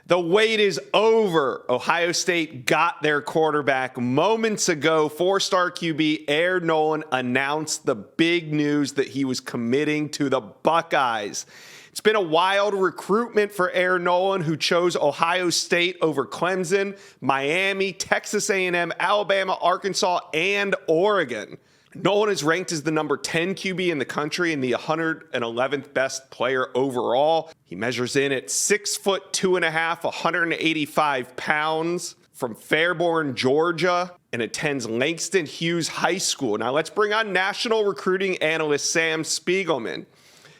The wait is over. Ohio State got their quarterback moments ago. Four-star QB Air Nolan announced the big news that he was committing to the Buckeyes. It's been a wild recruitment for Air Nolan, who chose Ohio State over Clemson, Miami, Texas A&M, Alabama, Arkansas, and Oregon. Nolan is ranked as the number 10 QB in the country and the 111th best player overall. He measures in at 6 foot 2.5, 185 pounds, from Fairborn, Georgia, and attends Langston Hughes High School. Now let's bring on national recruiting analyst Sam Spiegelman.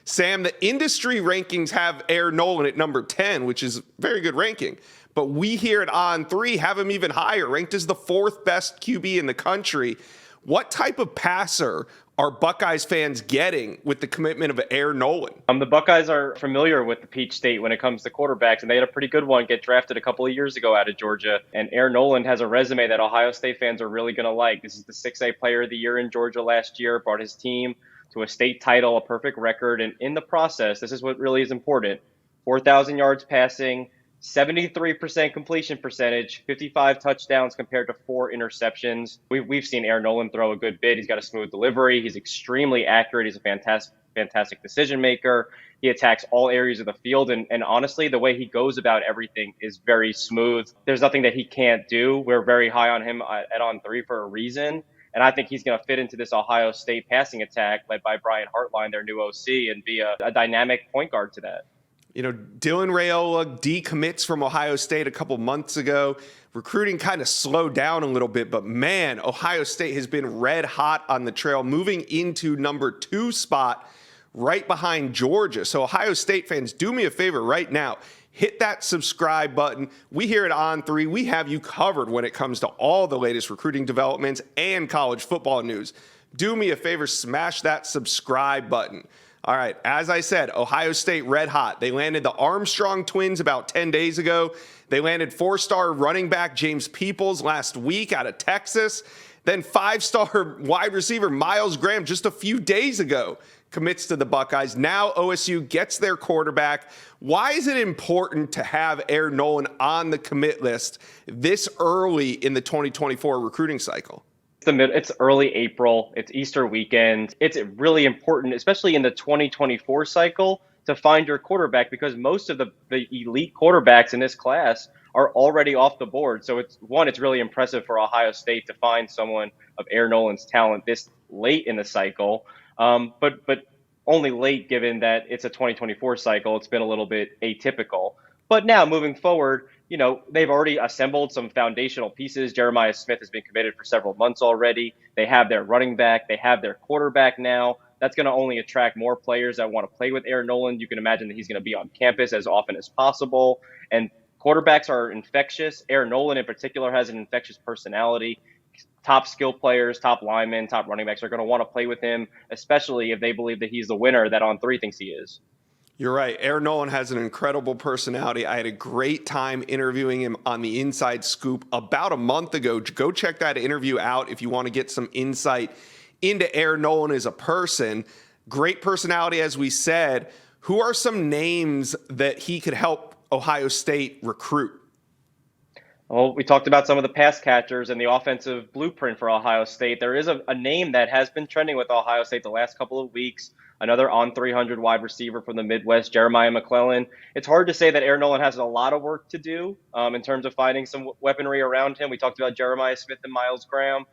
Sam, the industry rankings have Air Nolan at number 10, which is a very good ranking. But we here at On3 have him even higher, ranked as the 4th best QB in the country. What type of passer are Buckeyes fans getting with the commitment of Air Nolan? The Buckeyes are familiar with the Peach State when it comes to quarterbacks, and they had a pretty good one get drafted a couple of years ago out of Georgia. And Air Nolan has a resume that Ohio State fans are really going to like. This is the 6A Player of the Year in Georgia last year, brought his team to a state title, a perfect record. And in the process, this is what really is important: 4,000 yards passing, 73% completion percentage, 55 touchdowns compared to 4 interceptions. We've seen Air Nolan throw a good bit. He's got a smooth delivery. He's extremely accurate. He's a fantastic decision maker. He attacks all areas of the field. And honestly, the way he goes about everything is very smooth. There's nothing that he can't do. We're very high on him at On3 for a reason. And I think he's going to fit into this Ohio State passing attack led by Brian Hartline, their new OC, and be a dynamic point guard to that. You know, Dylan Raiola decommits from Ohio State a couple months ago. Recruiting kind of slowed down a little bit, but man, Ohio State has been red hot on the trail, moving into number 2 spot right behind Georgia. So Ohio State fans, do me a favor right now. Hit that subscribe button. We here at On3, we have you covered when it comes to all the latest recruiting developments and college football news. Do me a favor, smash that subscribe button. All right, as I said, Ohio State red hot. They landed the Armstrong twins about 10 days ago. They landed 4-star running back James Peoples last week out of Texas. Then 5-star wide receiver Miles Graham just a few days ago commits to the Buckeyes. Now OSU gets their quarterback. Why is it important to have Air Nolan on the commit list this early in the 2024 recruiting cycle? It's early April. It's Easter weekend. It's really important, especially in the 2024 cycle, to find your quarterback, because most of the elite quarterbacks in this class are already off the board. So it's really impressive for Ohio State to find someone of Air Nolan's talent this late in the cycle. But only late given that it's a 2024 cycle. It's been a little bit atypical. But now moving forward, you know, they've already assembled some foundational pieces. Jeremiah Smith has been committed for several months already. They have their running back. They have their quarterback now. That's going to only attract more players that want to play with Air Nolan. You can imagine that he's going to be on campus as often as possible. And quarterbacks are infectious. Air Nolan in particular has an infectious personality. Top skill players, top linemen, top running backs are going to want to play with him, especially if they believe that he's the winner that On3 thinks he is. You're right. Air Nolan has an incredible personality. I had a great time interviewing him on the Inside Scoop about a month ago. Go check that interview out if you want to get some insight into Air Nolan as a person. Great personality, as we said. Who are some names that he could help Ohio State recruit? Well, we talked about some of the pass catchers and the offensive blueprint for Ohio State. There is a name that has been trending with Ohio State the last couple of weeks. Another On300 wide receiver from the Midwest, Jeremiah McClellan. It's hard to say that Air Nolan has a lot of work to do in terms of finding some weaponry around him. We talked about Jeremiah Smith and Miles Graham.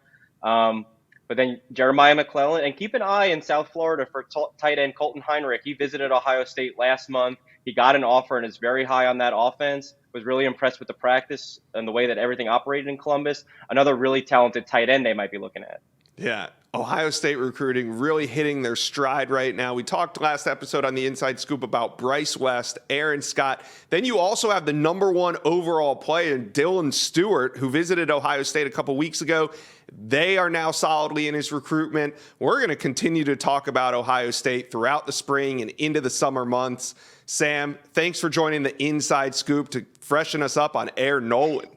But then Jeremiah McClellan, and keep an eye in South Florida for tight end Colton Heinrich. He visited Ohio State last month. He got an offer and is very high on that offense. Was really impressed with the practice and the way that everything operated in Columbus. Another really talented tight end they might be looking at. Yeah, Ohio State recruiting really hitting their stride right now. We talked last episode on the Inside Scoop about Bryce West, Aaron Scott. Then you also have the #1 overall player, Dylan Stewart, who visited Ohio State a couple weeks ago. They are now solidly in his recruitment. We're going to continue to talk about Ohio State throughout the spring and into the summer months. Sam, thanks for joining the Inside Scoop to freshen us up on Air Nolan.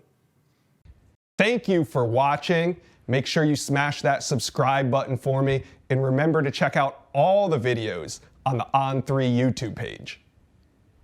Thank you for watching. Make sure you smash that subscribe button for me. And remember to check out all the videos on the On3 YouTube page.